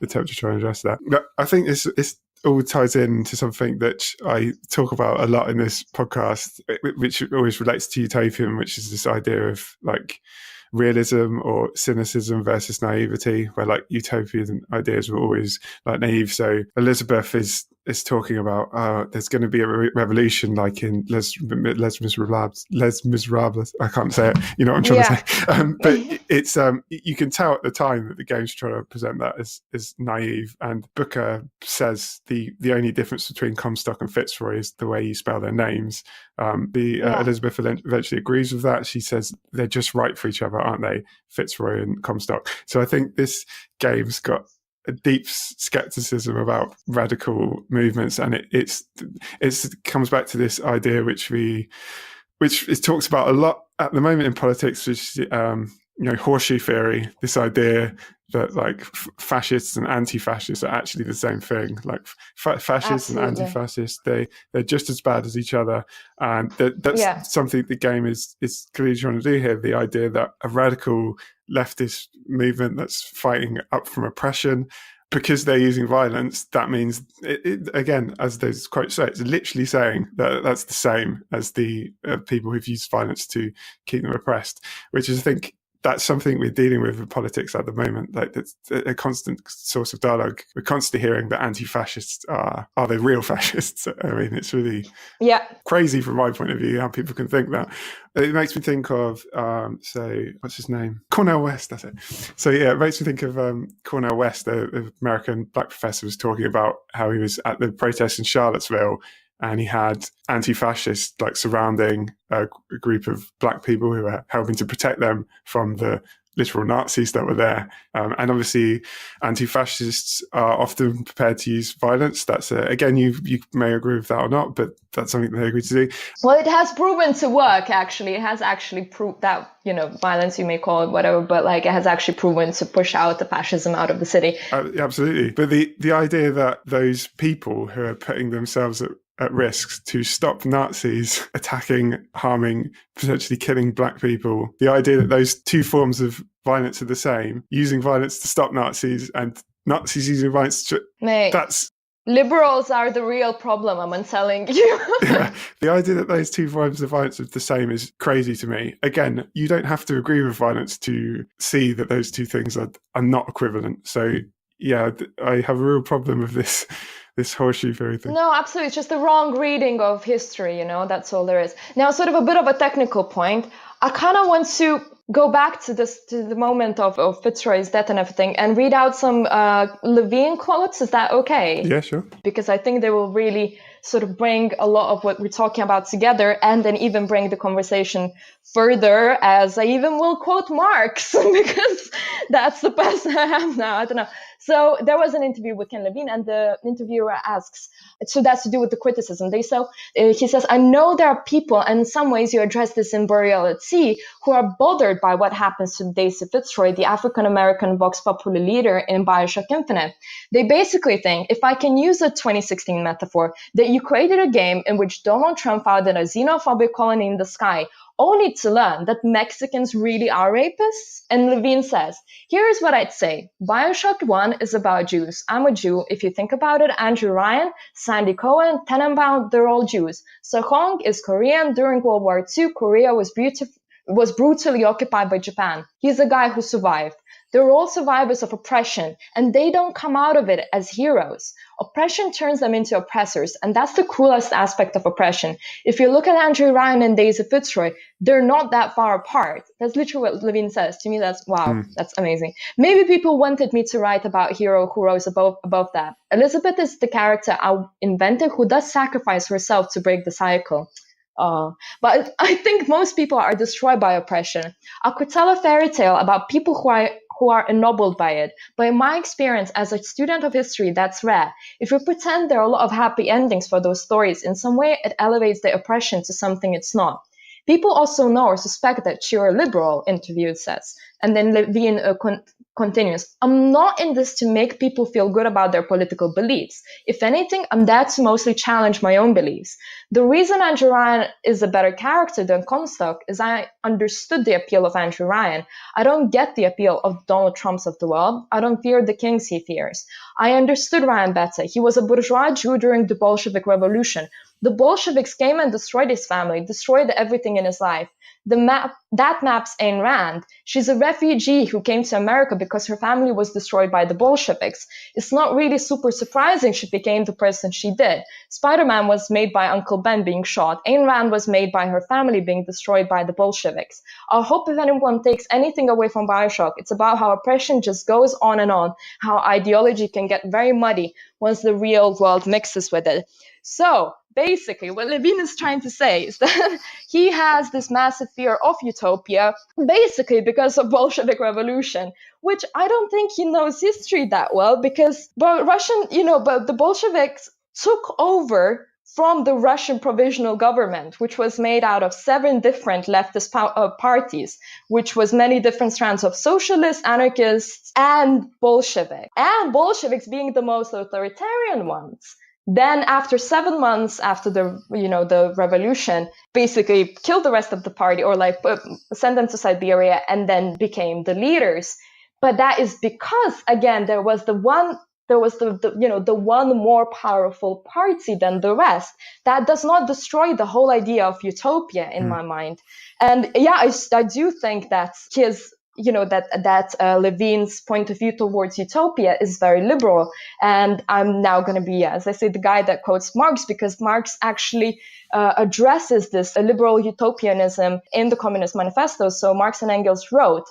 attempt to try and address that. But I think it's all ties into something that I talk about a lot in this podcast, which always relates to utopian, which is this idea of like realism or cynicism versus naivety, where like utopian ideas were always like naive. So Elizabeth is talking about there's going to be a revolution like in Les Miserables. I can't say it. You know what I'm trying to say. But it's you can tell at the time that the game's trying to present that as naive. And Booker says the only difference between Comstock and Fitzroy is the way you spell their names. Elizabeth eventually agrees with that. She says they're just right for each other, aren't they, Fitzroy and Comstock? So I think this game's got a deep skepticism about radical movements, and it comes back to this idea which is talked about a lot at the moment in politics, which is horseshoe theory. This idea that like fascists and anti-fascists are actually the same thing. Like fascists and anti-fascists, they're just as bad as each other, and that's something the game is clearly trying to do here. The idea that a radical leftist movement that's fighting up from oppression, because they're using violence, that means it again, as those quotes say, it's literally saying that that's the same as the people who've used violence to keep them oppressed, which is, I think, that's something we're dealing with in politics at the moment. Like, it's a constant source of dialogue. We're constantly hearing that anti-fascists are they real fascists? I mean, it's really crazy from my point of view how people can think that. It makes me think of, what's his name? Cornel West, that's it. So it makes me think of Cornel West, the American black professor, was talking about how he was at the protests in Charlottesville, and he had anti-fascists like surrounding a group of black people who were helping to protect them from the literal Nazis that were there. And obviously, anti-fascists are often prepared to use violence. That's again, you may agree with that or not, but that's something they agree to do. Well, it has proven to work. Actually, it has actually proved that violence, you may call it whatever, but like it has actually proven to push out the fascism out of the city. Absolutely, but the idea that those people who are putting themselves at risk to stop Nazis attacking, harming, potentially killing black people, the idea that those two forms of violence are the same, using violence to stop Nazis and Nazis using violence to... That's... Liberals are the real problem, I'm telling you. The idea that those two forms of violence are the same is crazy to me. Again, you don't have to agree with violence to see that those two things are not equivalent. So, I have a real problem with this horseshoe theory thing. No, absolutely. It's just the wrong reading of history, that's all there is. Now, sort of a bit of a technical point. I kind of want to go back to the moment of Fitzroy's death and everything, and read out some Levine quotes. Is that okay? Yeah, sure. Because I think they will really sort of bring a lot of what we're talking about together, and then even bring the conversation further, as I even will quote Marx, because that's the best I have now. I don't know. So there was an interview with Ken Levine, and the interviewer asks, so that's to do with the criticism. He says, I know there are people, and in some ways you address this in Burial at Sea, who are bothered by what happens to Daisy Fitzroy, the African-American Vox Populi leader in Bioshock Infinite. They basically think, if I can use a 2016 metaphor, that you created a game in which Donald Trump founded a xenophobic colony in the sky, only to learn that Mexicans really are rapists? And Levine says, here's what I'd say. Bioshock 1 is about Jews. I'm a Jew. If you think about it, Andrew Ryan, Sandy Cohen, Tenenbaum, they're all Jews. Seo-Hong is Korean. During World War II, Korea was brutally occupied by Japan. He's a guy who survived. They're all survivors of oppression, and they don't come out of it as heroes. Oppression turns them into oppressors, and that's the cruelest aspect of oppression. If you look at Andrew Ryan and Daisy Fitzroy, they're not that far apart. That's literally what Levine says. To me, that's wow, that's amazing. Maybe people wanted me to write about hero who rose above that. Elizabeth is the character I invented who does sacrifice herself to break the cycle. But I think most people are destroyed by oppression. I could tell a fairy tale about people who are ennobled by it. But in my experience as a student of history, that's rare. If you pretend there are a lot of happy endings for those stories, in some way it elevates the oppression to something it's not. People also know or suspect that you're a liberal, interviewed says. And then Levine continues, I'm not in this to make people feel good about their political beliefs. If anything, I'm there to mostly challenge my own beliefs. The reason Andrew Ryan is a better character than Comstock is I understood the appeal of Andrew Ryan. I don't get the appeal of Donald Trumps of the world. I don't fear the kings he fears. I understood Ryan better. He was a bourgeois Jew during the Bolshevik Revolution. The Bolsheviks came and destroyed his family, destroyed everything in his life. That maps Ayn Rand. She's a refugee who came to America because her family was destroyed by the Bolsheviks. It's not really super surprising she became the person she did. Spider-Man was made by Uncle Ben being shot. Ayn Rand was made by her family being destroyed by the Bolsheviks. I hope if anyone takes anything away from Bioshock, it's about how oppression just goes on and on, how ideology can get very muddy once the real world mixes with it. So, basically, what Levine is trying to say is that he has this massive fear of utopia, basically because of Bolshevik Revolution, which I don't think he knows history that well, because but the Bolsheviks took over from the Russian provisional government, which was made out of 7 different leftist parties, which was many different strands of socialists, anarchists, and Bolsheviks. And Bolsheviks being the most authoritarian ones. Then after 7 months after the revolution, basically killed the rest of the party or sent them to Siberia and then became the leaders. But that is because, again, there was the one more powerful party than the rest. That does not destroy the whole idea of utopia in my mind. And yeah, I do think that Levine's point of view towards utopia is very liberal. And I'm now going to be, as I say, the guy that quotes Marx, because Marx actually addresses this liberal utopianism in the Communist Manifesto. So Marx and Engels wrote,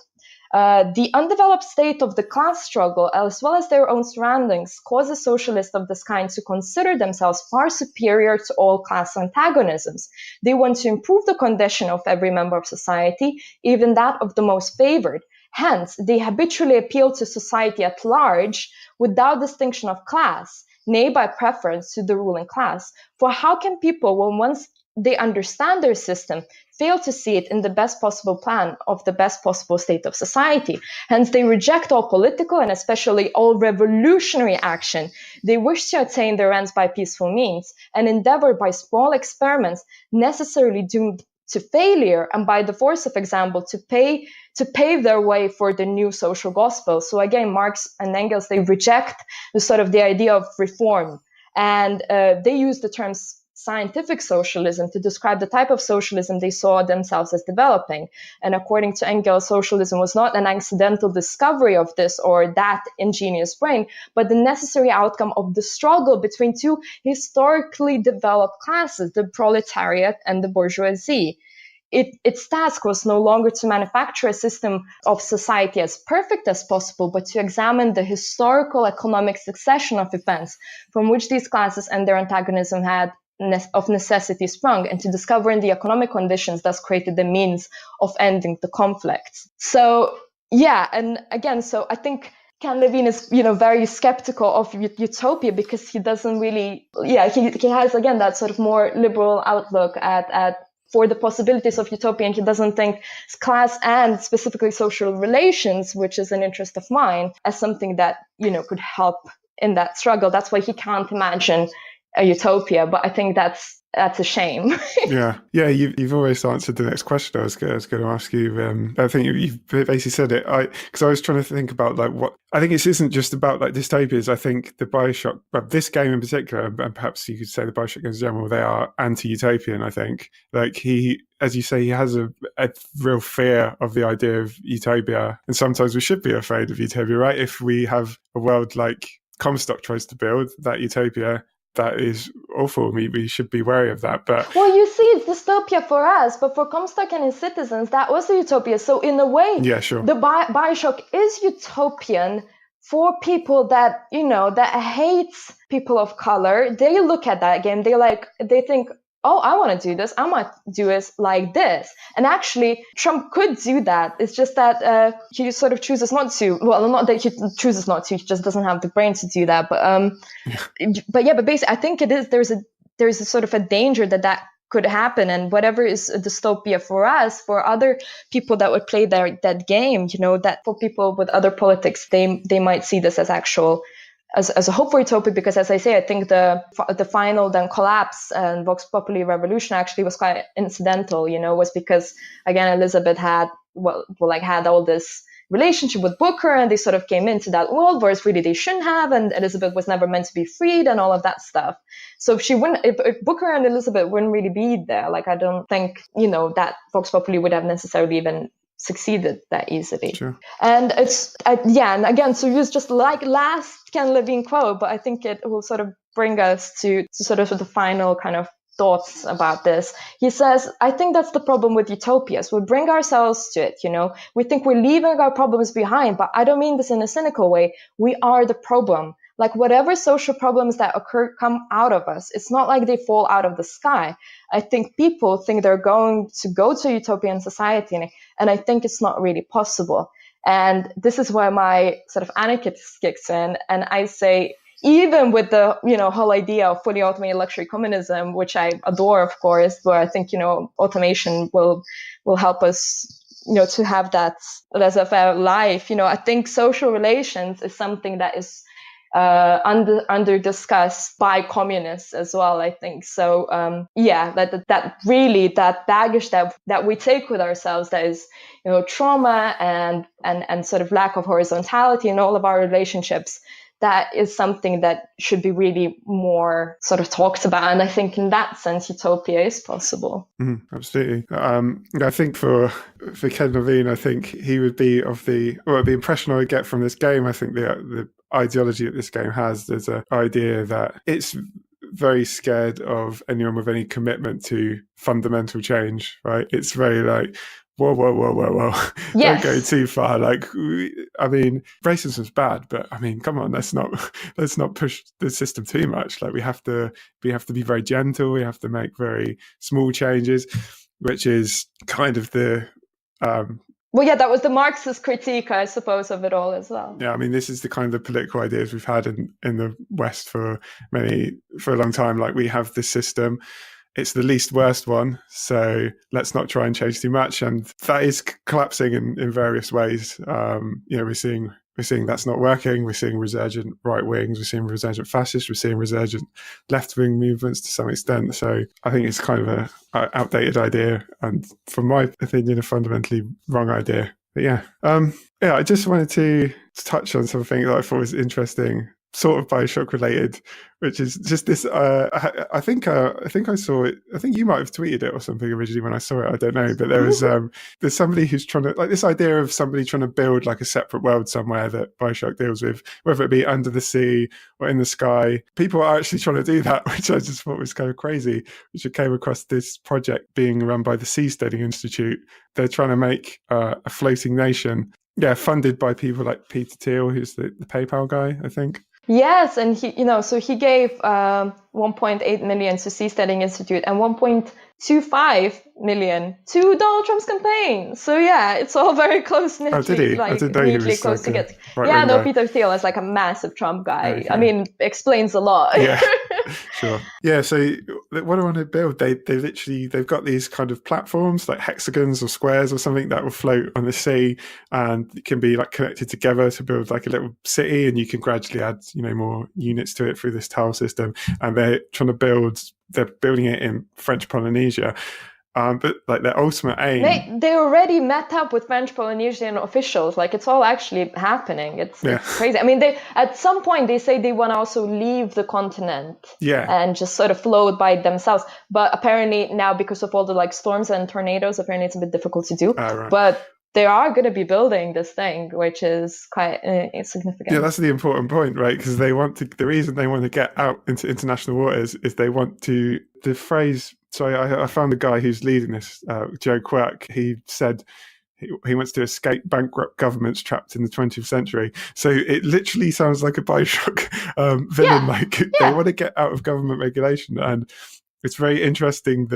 the undeveloped state of the class struggle, as well as their own surroundings, causes socialists of this kind to consider themselves far superior to all class antagonisms. They want to improve the condition of every member of society, even that of the most favored. Hence, they habitually appeal to society at large without distinction of class, nay, by preference to the ruling class. For how can people, when once they understand their system, fail to see it in the best possible plan of the best possible state of society? Hence, they reject all political and especially all revolutionary action. They wish to attain their ends by peaceful means and endeavor by small experiments necessarily doomed to failure and by the force of example to pave their way for the new social gospel. So again, Marx and Engels, they reject the idea of reform, and they use the terms scientific socialism to describe the type of socialism they saw themselves as developing. And according to Engels, socialism was not an accidental discovery of this or that ingenious brain, but the necessary outcome of the struggle between 2 historically developed classes, the proletariat and the bourgeoisie. Its task was no longer to manufacture a system of society as perfect as possible, but to examine the historical economic succession of events from which these classes and their antagonism had of necessity sprung, and to discover in the economic conditions thus created the means of ending the conflicts. So yeah, and again, so I think Ken Levine is very skeptical of utopia because he doesn't really he has again that sort of more liberal outlook at for the possibilities of utopia, and he doesn't think class and specifically social relations, which is an interest of mine, as something that could help in that struggle. That's why he can't imagine a utopia. But I think that's that's a shame. Yeah. You've always answered the next question I was going to ask you. I think you've basically said it. Because I was trying to think about like what I think it isn't just about like dystopias. I think the Bioshock, but this game in particular, and perhaps you could say the Bioshock games in general, they are anti-utopian. I think like he, as you say, he has a real fear of the idea of utopia, and sometimes we should be afraid of utopia, right? If we have a world like Comstock tries to build, that utopia, that is awful. We should be wary of that. But well, you see, it's dystopia for us, but for Comstock and his citizens, that was the utopia. So in a way, yeah, sure, the Bioshock is utopian for people that, that hates people of color. They look at that game, they think, oh, I want to do this. I might do it like this. And actually, Trump could do that. It's just that he sort of chooses not to. Well, not that he chooses not to. He just doesn't have the brain to do that. But basically, I think there's a sort of a danger that could happen. And whatever is a dystopia for us, for other people that would play that game, that for people with other politics, they might see this as actual. As a hope for utopia, because as I say, I think the final then collapse and Vox Populi revolution actually was quite incidental, was because again Elizabeth had all this relationship with Booker, and they sort of came into that world, whereas really they shouldn't have, and Elizabeth was never meant to be freed and all of that stuff. So if Booker and Elizabeth wouldn't really be there, like I don't think that Vox Populi would have necessarily even succeeded that easily. Sure. And and again, to use just like last Ken Levine quote, but I think it will sort of bring us to sort of the final kind of thoughts about this. He says, I think that's the problem with utopias. We bring ourselves to it, we think we're leaving our problems behind, but I don't mean this in a cynical way. We are the problem. Like whatever social problems that occur come out of us. It's not like they fall out of the sky. I think people think they're going to go to a utopian society, and I think it's not really possible. And this is where my sort of anarchist kicks in, and I say, even with the whole idea of fully automated luxury communism, which I adore, of course, where I think automation will help us to have that laissez-faire life. I think social relations is something that is under discussed by communists as well, I think. So that really that baggage that we take with ourselves, that is trauma and sort of lack of horizontality in all of our relationships, that is something that should be really more sort of talked about. And I think in that sense, utopia is possible. Absolutely. I think for Ken Levine, I think he would be of the impression I would get from this game. I think the ideology that this game has, there's an idea that it's very scared of anyone with any commitment to fundamental change, right? It's very like, whoa. Yes. Don't go too far. Like, I mean, racism's bad, but I mean, come on, let's not push the system too much. Like we have to be very gentle. We have to make very small changes, which is kind of the that was the Marxist critique, I suppose, of it all as well. Yeah, I mean, this is the kind of political ideas we've had in the West for a long time. Like we have this system. It's the least worst one, so let's not try and change too much. And that is collapsing in various ways. We're seeing that's not working. We're seeing resurgent right wings. We're seeing resurgent fascists. We're seeing resurgent left wing movements to some extent. So I think it's kind of a outdated idea, and from my opinion, a fundamentally wrong idea. But I just wanted to touch on something that I thought was interesting, sort of Bioshock related, which is just this. I think I saw it. I think you might have tweeted it or something originally when I saw it. I don't know, but there was there's somebody who's trying to, like, this idea of somebody trying to build like a separate world somewhere that Bioshock deals with, whether it be under the sea or in the sky. People are actually trying to do that, which I just thought was kind of crazy. Which I came across this project being run by the Seasteading Institute. They're trying to make a floating nation. Yeah, funded by people like Peter Thiel, who's the PayPal guy, I think. Yes, and he gave 1.8 million to Seasteading Institute and 1.25 million to Donald Trump's campaign. So yeah, it's all very close knit. Oh, did he? I didn't know he was close like together. Right No, Peter Thiel is like a massive Trump guy. Okay. I mean, explains a lot. Yeah, sure. Yeah, so what I want to build, they've got these kind of platforms like hexagons or squares or something that will float on the sea, and it can be like connected together to build like a little city, and you can gradually add more units to it through this tile system. And they're trying to build they're building it in French Polynesia. But like their ultimate aim, they already met up with French Polynesian officials. Like it's all actually happening. It's crazy. I mean, they at some point they say they want to also leave the continent, and just sort of float by themselves. But apparently now, because of all the like storms and tornadoes, apparently it's a bit difficult to do. Right. But they are going to be building this thing, which is quite significant. Yeah, that's the important point, right? Because they want to. The reason they want to get out into international waters is they want to. The phrase. So I found the guy who's leading this, Joe Quirk. He said he wants to escape bankrupt governments trapped in the 20th century. So it literally sounds like a Bioshock villain. They want to get out of government regulation, and it's very interesting.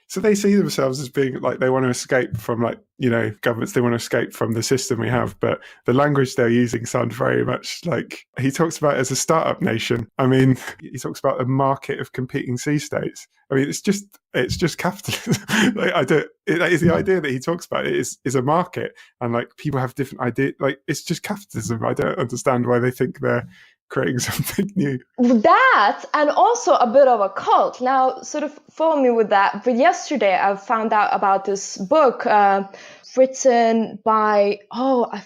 So they see themselves as being like they want to escape from governments. They want to escape from the system we have, but the language they're using sounds very much like he talks about it as a startup nation. I mean, he talks about a market of competing sea states. I mean, it's just capitalism. That is the idea that he talks about. It is a market, and like people have different ideas. Like it's just capitalism. I don't understand why they think they're creating something new. That, and also a bit of a cult. Now, sort of follow me with that. But yesterday I found out about this book written by, I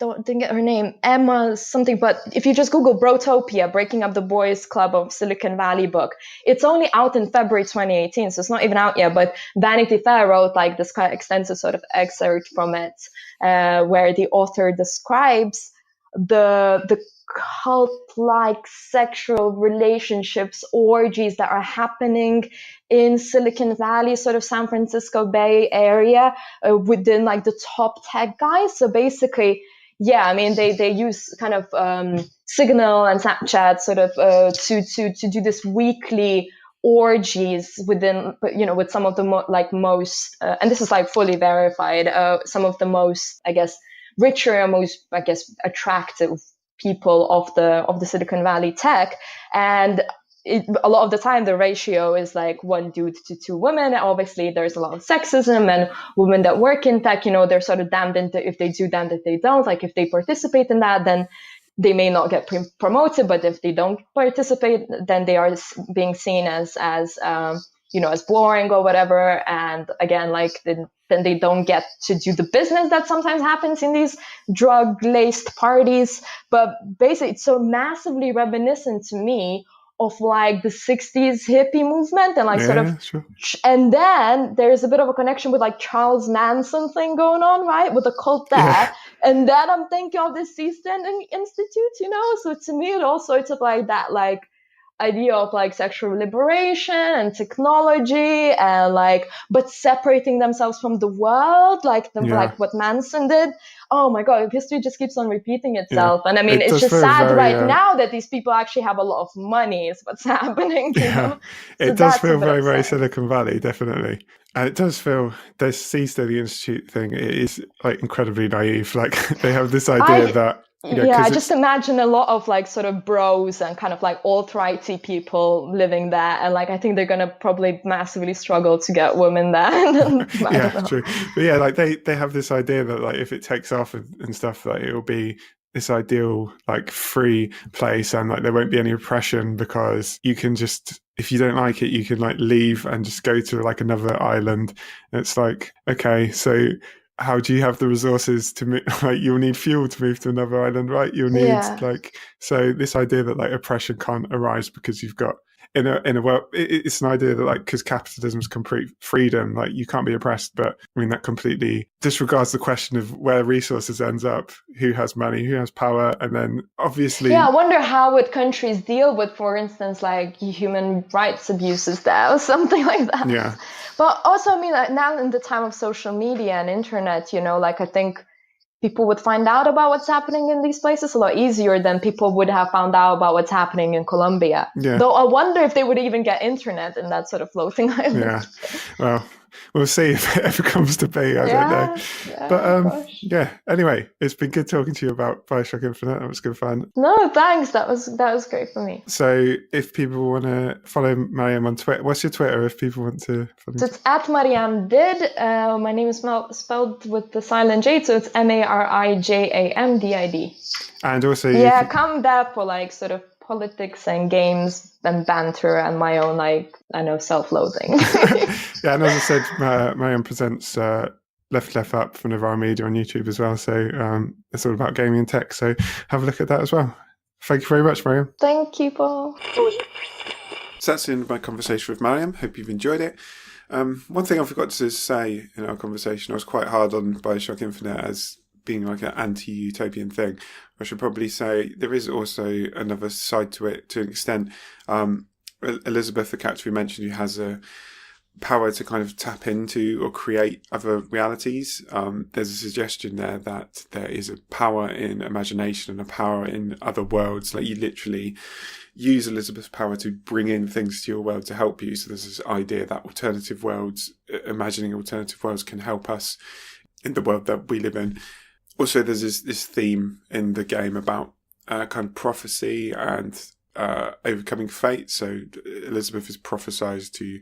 didn't get her name, Emma something. But if you just Google Brotopia, Breaking Up the Boys Club of Silicon Valley book, it's only out in February 2018, so it's not even out yet. But Vanity Fair wrote like this quite extensive sort of excerpt from it, where the author describes the cult-like sexual relationships, orgies that are happening in Silicon Valley, sort of San Francisco Bay Area, within like the top tech guys. So basically, I mean, they use kind of Signal and Snapchat sort of to do this weekly orgies within, with some of the most, and this is like fully verified, some of the most, I guess, richer and most, I guess, attractive people of the Silicon Valley tech. And a lot of the time the ratio is like 1 dude to 2 women. Obviously there's a lot of sexism, and women that work in tech, they're sort of damned into if they do, damned if they don't. Like if they participate in that, then they may not get promoted, but if they don't participate, then they are being seen as boring or whatever. And again, then they don't get to do the business that sometimes happens in these drug-laced parties. But basically, it's so massively reminiscent to me of like the 60s hippie movement and sure. And then there's a bit of a connection with like Charles Manson thing going on, right? With the cult there. Yeah. And then I'm thinking of the Seastand Institute, So to me, it all sorts of like that, like, idea of like sexual liberation and technology and but separating themselves from the world, like what Manson did. Oh my God, history just keeps on repeating itself. And I mean, it's just sad now that these people actually have a lot of money is what's happening. You know? So it does feel very, very Silicon Valley, definitely. And it does feel, this Seastand Institute thing, it is like incredibly naive. Like they have this idea that I just imagine a lot of like sort of bros and kind of like alt-righty people living there, and like I think they're gonna probably massively struggle to get women there. True. But like they have this idea that like if it takes off and stuff, like it'll be this ideal like free place, and like there won't be any oppression because you can just, if you don't like it, you can like leave and just go to like another island. And it's like, okay, so how do you have the resources to like you'll need fuel to move to another island, right? You'll need so this idea that like oppression can't arise because you've got in a world, it's an idea that like because capitalism is complete freedom, like you can't be oppressed. But I mean that completely disregards the question of where resources ends up, who has money, who has power, and then obviously I wonder how would countries deal with, for instance, like human rights abuses there or something like that. But also, I mean, like now in the time of social media and internet, like I think people would find out about what's happening in these places a lot easier than people would have found out about what's happening in Colombia. Though I wonder if they would even get internet in that sort of floating island. Well, we'll see if it ever comes to be. I don't know. But anyway, it's been good talking to you about Bioshock Infinite. That was good fun. No, thanks. That was great for me. So if people want to follow Marijam on Twitter, what's your Twitter if people want to follow? So it's at Marijam Did. My name is spelled with the silent J, so it's Marijamdid. And also come there for like sort of politics and games and banter and my own, self-loathing. Yeah, and as I said, Marijam presents Left Up from Navarre Media on YouTube as well. So it's all about gaming and tech. So have a look at that as well. Thank you very much, Marijam. Thank you, Paul. So that's the end of my conversation with Marijam. Hope you've enjoyed it. One thing I forgot to say in our conversation, I was quite hard on Bioshock Infinite as being like an anti-utopian thing. I should probably say there is also another side to it to an extent. Elizabeth, the character we mentioned, who has a power to kind of tap into or create other realities. There's a suggestion there that there is a power in imagination and a power in other worlds. Like you literally use Elizabeth's power to bring in things to your world to help you. So there's this idea that alternative worlds, imagining alternative worlds can help us in the world that we live in. Also, there's this theme in the game about kind of prophecy and overcoming fate. So Elizabeth is prophesized to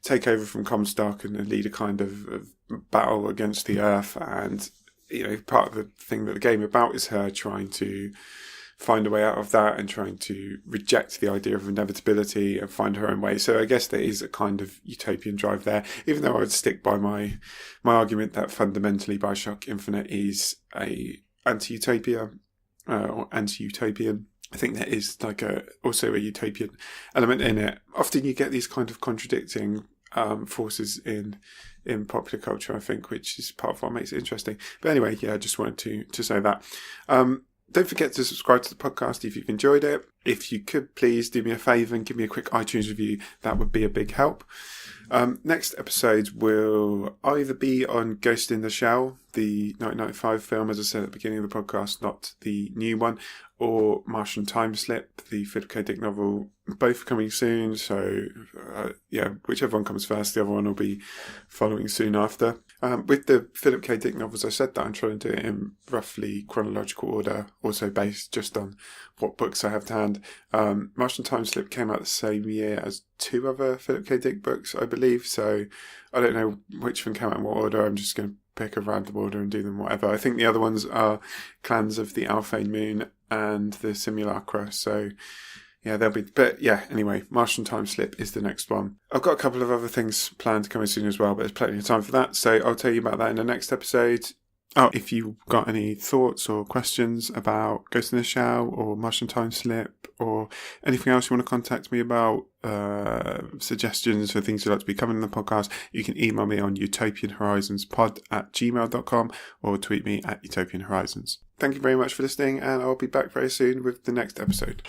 take over from Comstock and lead a kind of battle against the Earth. And, part of the thing that the game about is her trying to find a way out of that and trying to reject the idea of inevitability and find her own way. So I guess there is a kind of utopian drive there, even though I would stick by my argument that fundamentally Bioshock Infinite is a anti-utopia or anti-utopian. I think there is also a utopian element in it. Often you get these kind of contradicting forces in popular culture, I think, which is part of what makes it interesting. But anyway, I just wanted to say that. Don't forget to subscribe to the podcast if you've enjoyed it. If you could please do me a favour and give me a quick iTunes review, that would be a big help. Next episode will either be on Ghost in the Shell, the 1995 film, as I said at the beginning of the podcast, not the new one, or Martian Time Slip, the Philip K. Dick novel, both coming soon. So, whichever one comes first, the other one will be following soon after. With the Philip K. Dick novels, I said that I'm trying to do it in roughly chronological order, also based just on what books I have to hand. Martian Time Slip came out the same year as two other Philip K. Dick books, I believe. So I don't know which one came out in what order. I'm just going to pick a random order and do them whatever. I think the other ones are Clans of the Alphane Moon and the Simulacra. So they'll be, anyway, Martian Time Slip is the next one. I've got a couple of other things planned to come in soon as well, but there's plenty of time for that. So I'll tell you about that in the next episode. Oh, if you've got any thoughts or questions about Ghost in the Shell or Martian Time Slip or anything else you want to contact me about, suggestions for things you'd like to be covered in the podcast, you can email me on utopianhorizonspod@gmail.com or tweet me at utopianhorizons. Thank you very much for listening, and I'll be back very soon with the next episode.